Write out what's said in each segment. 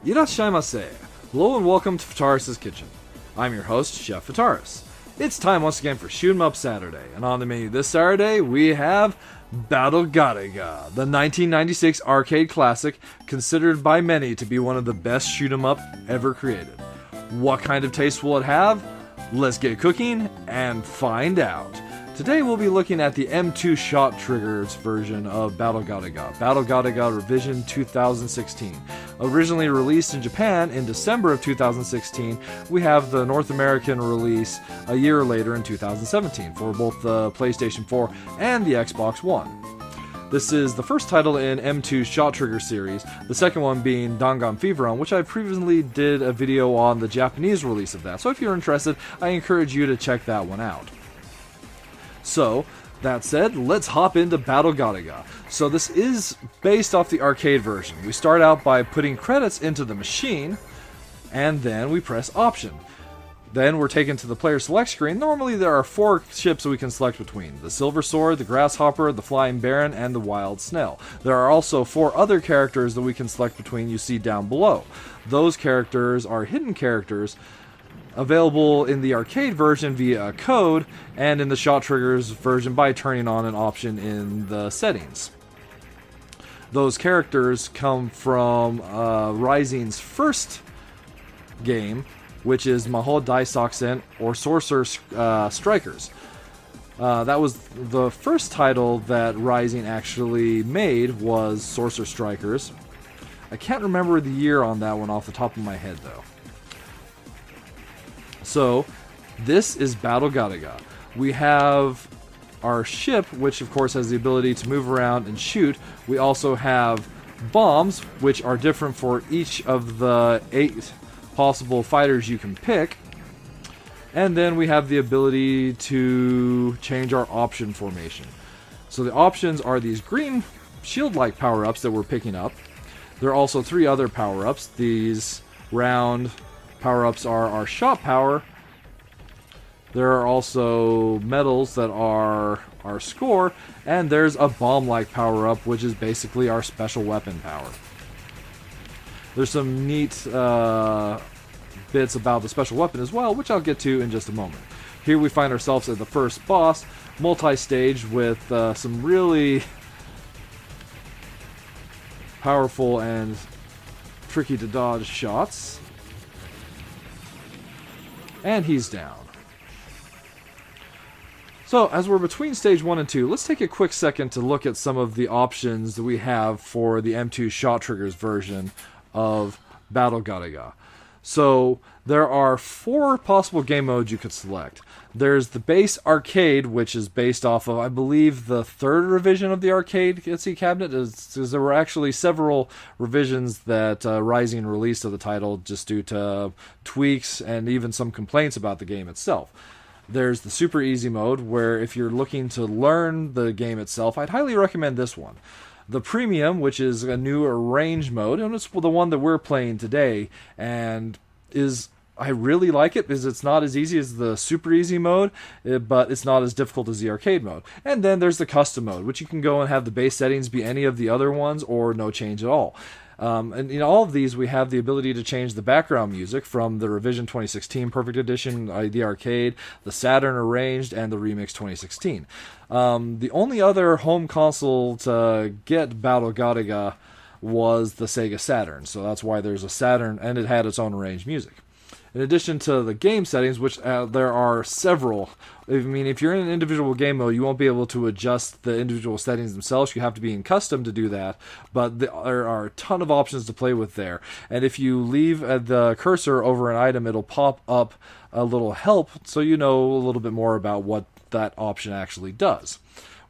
Irashaimase. Hello and welcome to Fitaurus Kitchen. I'm your host, Chef Fitaurus. It's time once again for Shoot 'em Up Saturday, and on the menu this Saturday we have Battle Garegga, the 1996 arcade classic considered by many to be one of the best shoot 'em up ever created. What kind of taste will it have? Let's get cooking and find out. Today we'll be looking at the M2 shot triggers version of Battle Garegga, Battle Garegga Revision 2016. Originally released in Japan in December of 2016, we have the North American release a year later in 2017 for both the PlayStation 4 and the Xbox One. This is the first title in M2's Shot Trigger series, the second one being Dangan Feveron, which I previously did a video on the Japanese release of that, so if you're interested, I encourage you to check that one out. So, that said, let's hop into Battle Garegga. So this is based off the arcade version. We start out by putting credits into the machine, and then we press Option. Then we're taken to the player select screen. Normally there are 4 ships that we can select between. The Silver Sword, the Grasshopper, the Flying Baron, and the Wild Snail. There are also 4 other characters that we can select between you see down below. Those characters are hidden characters, available in the arcade version via a code, and in the Shot Triggers version by turning on an option in the settings. Those characters come from Rising's first game, which is Maho Daisaksen, or Sorcerer Strikers. That was the first title that Rising actually made, was Sorcerer Strikers. I can't remember the year on that one off the top of my head though. So, this is Battle Garegga. We have our ship, which of course has the ability to move around and shoot. We also have bombs, which are different for each of the 8 possible fighters you can pick. And then we have the ability to change our option formation. So the options are these green shield-like power-ups that we're picking up. There are also 3 other power-ups. These round power-ups are our shot power. There are also medals that are our score, and there's a bomb-like power-up, which is basically our special weapon power. There's some neat bits about the special weapon as well, which I'll get to in just a moment. Here we find ourselves at the first boss, multi-stage with some really powerful and tricky to dodge shots. And he's down. So, as we're between stage 1 and 2, let's take a quick second to look at some of the options that we have for the M2 Shot Triggers version of Battle Garegga. So, there are 4 possible game modes you could select. There's the base arcade, which is based off of, I believe, the 3rd revision of the arcade cabinet. There were actually several revisions that Rising released of the title just due to tweaks and even some complaints about the game itself. There's the super easy mode, where if you're looking to learn the game itself, I'd highly recommend this one. The premium, which is a new arrange mode, and it's the one that we're playing today, and I really like it because it's not as easy as the super easy mode, but it's not as difficult as the arcade mode. And then there's the custom mode, which you can go and have the base settings be any of the other ones or no change at all. And in all of these, we have the ability to change the background music from the Revision 2016 Perfect Edition, the arcade, the Saturn Arranged, and the Remix 2016. The only other home console to get Battle Garegga was the Sega Saturn, so that's why there's a Saturn, and it had its own arranged music. In addition to the game settings, which there are several. I mean, if you're in an individual game mode, you won't be able to adjust the individual settings themselves. You have to be in custom to do that, but there are a ton of options to play with there. And if you leave the cursor over an item, it'll pop up a little help, so you know a little bit more about what that option actually does.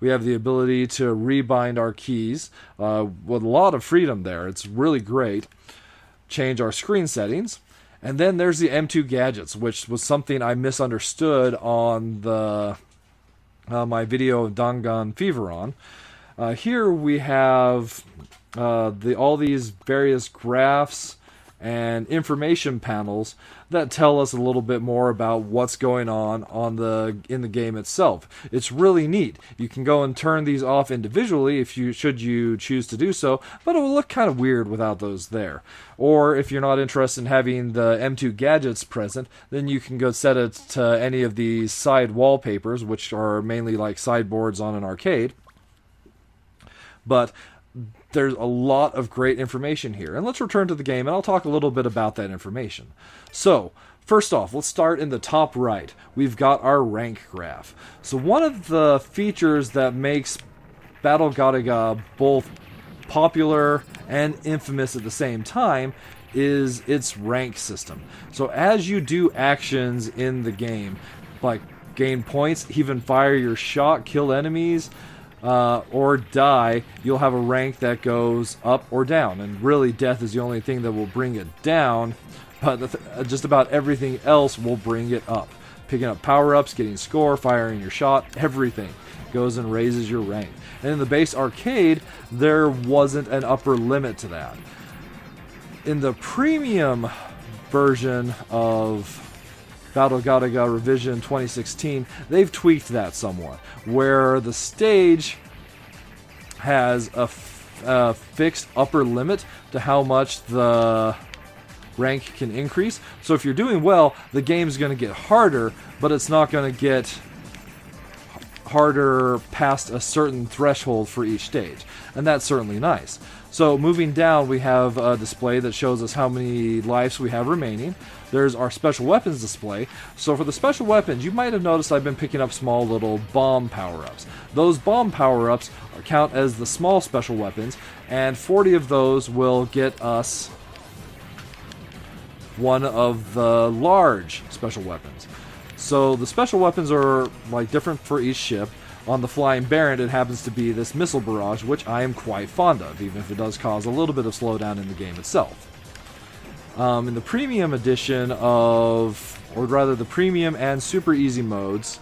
We have the ability to rebind our keys with a lot of freedom there. It's really great. Change our screen settings. And then there's the M2 gadgets, which was something I misunderstood on the my video of Dangan Feveron. Here we have all these various graphs and information panels that tell us a little bit more about what's going on in the game itself. It's really neat. You can go and turn these off individually should you choose to do so, but it will look kind of weird without those there. Or if you're not interested in having the M2 gadgets present, then you can go set it to any of these side wallpapers, which are mainly like sideboards on an arcade. But there's a lot of great information here. And let's return to the game, and I'll talk a little bit about that information. So, first off, let's start in the top right. We've got our rank graph. So one of the features that makes Battle Garegga both popular and infamous at the same time is its rank system. So as you do actions in the game, like gain points, even fire your shot, kill enemies, or die, you'll have a rank that goes up or down. And really, death is the only thing that will bring it down, but just about everything else will bring it up. Picking up power-ups, getting score, firing your shot, everything goes and raises your rank. And in the base arcade, there wasn't an upper limit to that. In the premium version of Battle Garegga Revision 2016, they've tweaked that somewhat, where the stage has a fixed upper limit to how much the rank can increase. So if you're doing well, the game's going to get harder, but it's not going to get harder past a certain threshold for each stage, and that's certainly nice. So moving down, we have a display that shows us how many lives we have remaining. There's our special weapons display. So for the special weapons, you might have noticed I've been picking up small little bomb power-ups. Those bomb power-ups count as the small special weapons, and 40 of those will get us one of the large special weapons. So the special weapons are like different for each ship. On the Flying Baron, it happens to be this missile barrage, which I am quite fond of, even if it does cause a little bit of slowdown in the game itself. In the premium edition the premium and super easy modes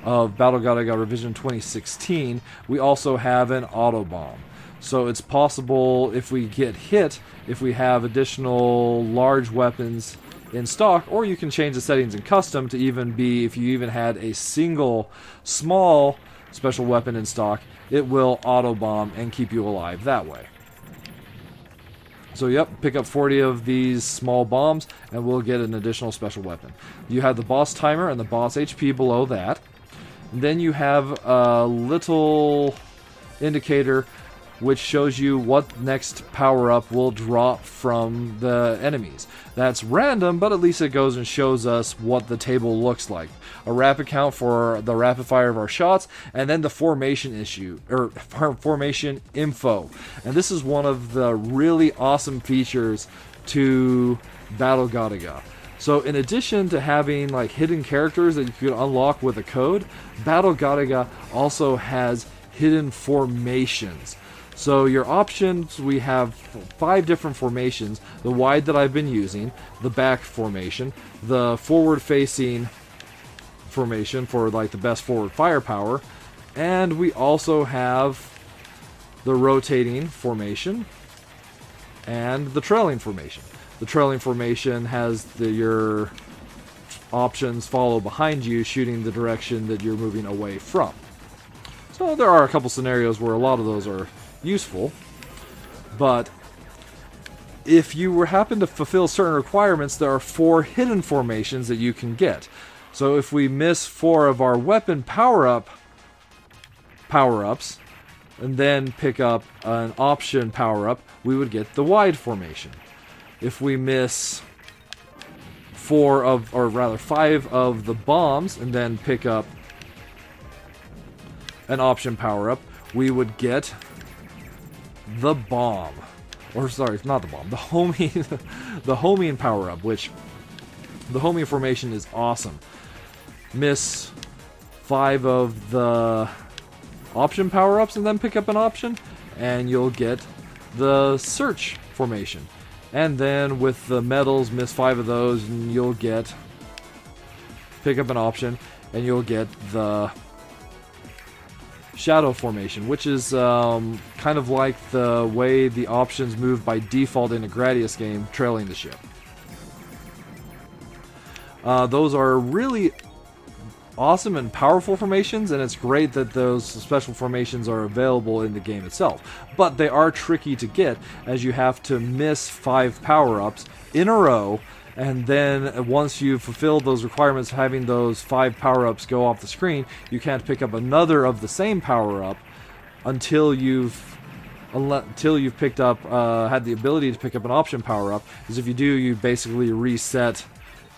of Battle Garegga Revision 2016, we also have an auto bomb. So it's possible if we get hit, if we have additional large weapons in stock, or you can change the settings in custom to even be, if you even had a single small special weapon in stock, it will auto bomb and keep you alive that way. So yep, pick up 40 of these small bombs and we'll get an additional special weapon. You have the boss timer and the boss HP below that. And then you have a little indicator which shows you what next power-up will drop from the enemies. That's random, but at least it goes and shows us what the table looks like. A rapid count for the rapid fire of our shots, and then the formation formation info. And this is one of the really awesome features to Battle Garegga. So in addition to having like hidden characters that you could unlock with a code, Battle Garegga also has hidden formations. So your options, we have 5 different formations. The wide that I've been using, the back formation, the forward-facing formation for like the best forward firepower, and we also have the rotating formation and the trailing formation. The trailing formation has your options follow behind you, shooting the direction that you're moving away from. So there are a couple scenarios where a lot of those are useful, but if you happen to fulfill certain requirements, there are 4 hidden formations that you can get. So if we miss 4 of our weapon power-ups and then pick up an option power-up, we would get the wide formation. If we miss 5 of the bombs and then pick up an option power-up, we would get the bomb. Or sorry, not the bomb, the homing the homing power-up, which the homing formation is awesome. Miss 5 of the option power-ups and then pick up an option, and you'll get the search formation. And then with the medals, miss 5 of those and you'll pick up an option and you'll get the shadow formation, which is kind of like the way the options move by default in a Gradius game, trailing the ship. Those are really awesome and powerful formations, and it's great that those special formations are available in the game itself. But they are tricky to get, as you have to miss 5 power-ups in a row, and then once you've fulfilled those requirements, having those 5 power-ups go off the screen, you can't pick up another of the same power-up until you've picked up, had the ability to pick up an option power-up, because if you do, you basically reset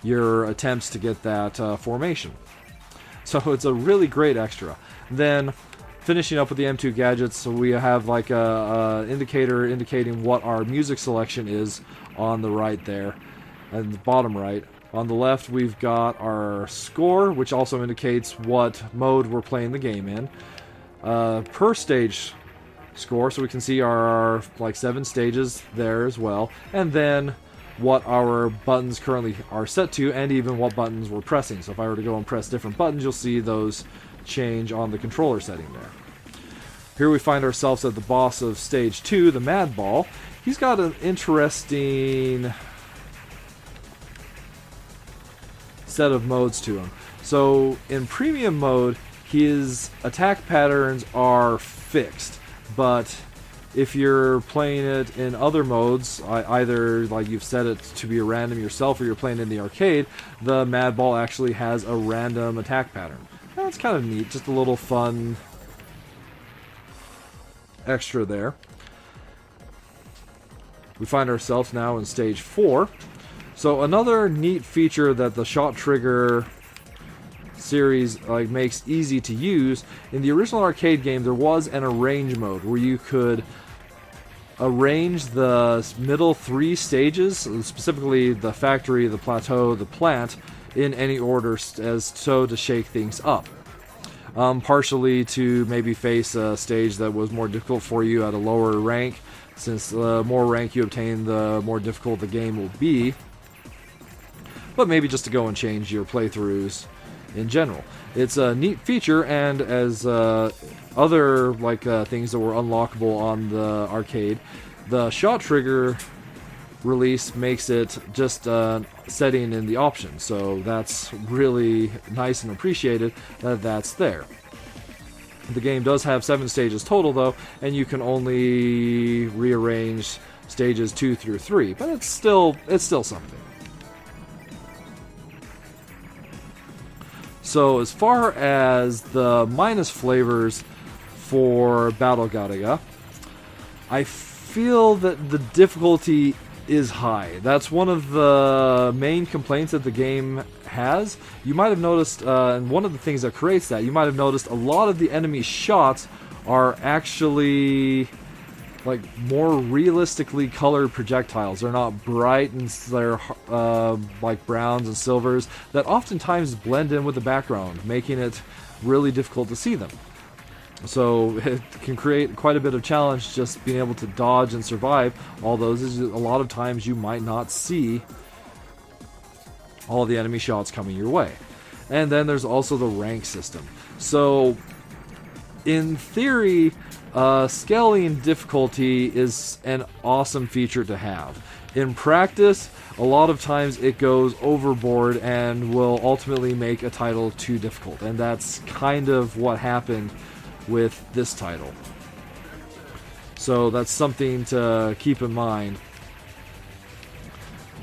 your attempts to get that formation. So it's a really great extra. Then, finishing up with the M2 gadgets, so we have like a indicator indicating what our music selection is on the right there, and the bottom right. On the left, we've got our score, which also indicates what mode we're playing the game in. Per stage score, so we can see our like 7 stages there as well, and then what our buttons currently are set to, and even what buttons we're pressing. So if I were to go and press different buttons, you'll see those change on the controller setting there. Here we find ourselves at the boss of stage 2, the Mad Ball. He's got an interesting set of modes to him. So in premium mode, his attack patterns are fixed, but if you're playing it in other modes, either like you've set it to be a random yourself or you're playing in the arcade, the Mad Ball actually has a random attack pattern. That's kind of neat, just a little fun extra there. We find ourselves now in stage 4. So another neat feature that the Shot Trigger series makes easy to use, in the original arcade game there was an arrange mode where you could arrange the middle 3 stages, specifically the factory, the plateau, the plant, in any order as so to shake things up. Partially to maybe face a stage that was more difficult for you at a lower rank, since the more rank you obtain, the more difficult the game will be. But maybe just to go and change your playthroughs in general. It's a neat feature, and as other things that were unlockable on the arcade, the Shot Trigger release makes it just setting in the options, so that's really nice and appreciated that that's there. The game does have 7 stages total though, and you can only rearrange stages 2 through 3, but it's still something. So as far as the minus flavors for Battle Garegga, I feel that the difficulty is high. That's one of the main complaints that the game has. You might have noticed, and one of the things that creates that, you might have noticed a lot of the enemy shots are actually more realistically colored projectiles. They're not bright, and they're like browns and silvers that oftentimes blend in with the background, making it really difficult to see them. So it can create quite a bit of challenge just being able to dodge and survive all those. A lot of times you might not see all the enemy shots coming your way. And then there's also the rank system. So in theory, scaling difficulty is an awesome feature to have. In practice, a lot of times it goes overboard and will ultimately make a title too difficult, and that's kind of what happened with this title. So that's something to keep in mind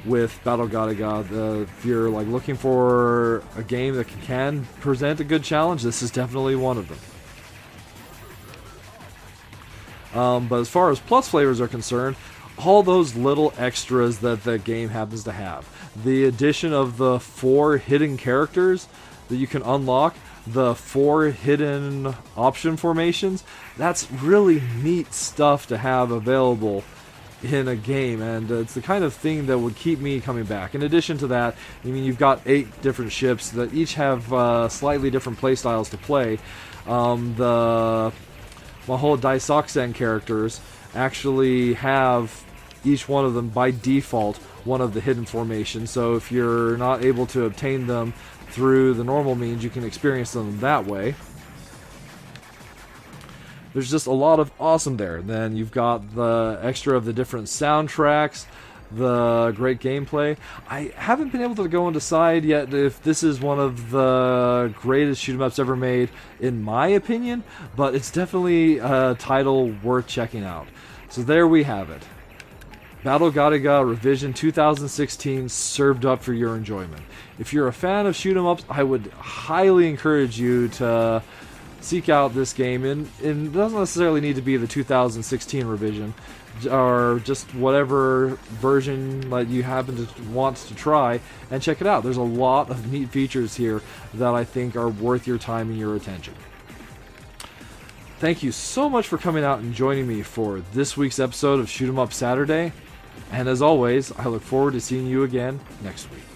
with Battle Garegga. If you're looking for a game that can present a good challenge, this is definitely one of them. But as far as plus flavors are concerned, all those little extras that the game happens to have. The addition of the 4 hidden characters that you can unlock, the 4 hidden option formations, that's really neat stuff to have available in a game, and it's the kind of thing that would keep me coming back. In addition to that, you've got 8 different ships that each have slightly different playstyles to play. The Mahou Daisakusen characters actually have each one of them by default one of the hidden formations, so if you're not able to obtain them through the normal means, you can experience them that way. There's just a lot of awesome there. Then you've got the extra of the different soundtracks, the great gameplay. I haven't been able to go and decide yet if this is one of the greatest shoot 'em ups ever made, in my opinion, but it's definitely a title worth checking out. So there we have it. Battle Garegga Revision 2016 served up for your enjoyment. If you're a fan of shoot 'em ups, I would highly encourage you to seek out this game, and it doesn't necessarily need to be the 2016 revision, or just whatever version that you happen to want to try, and check it out. There's a lot of neat features here that I think are worth your time and your attention. Thank you so much for coming out and joining me for this week's episode of Shoot 'em Up Saturday, and as always, I look forward to seeing you again next week.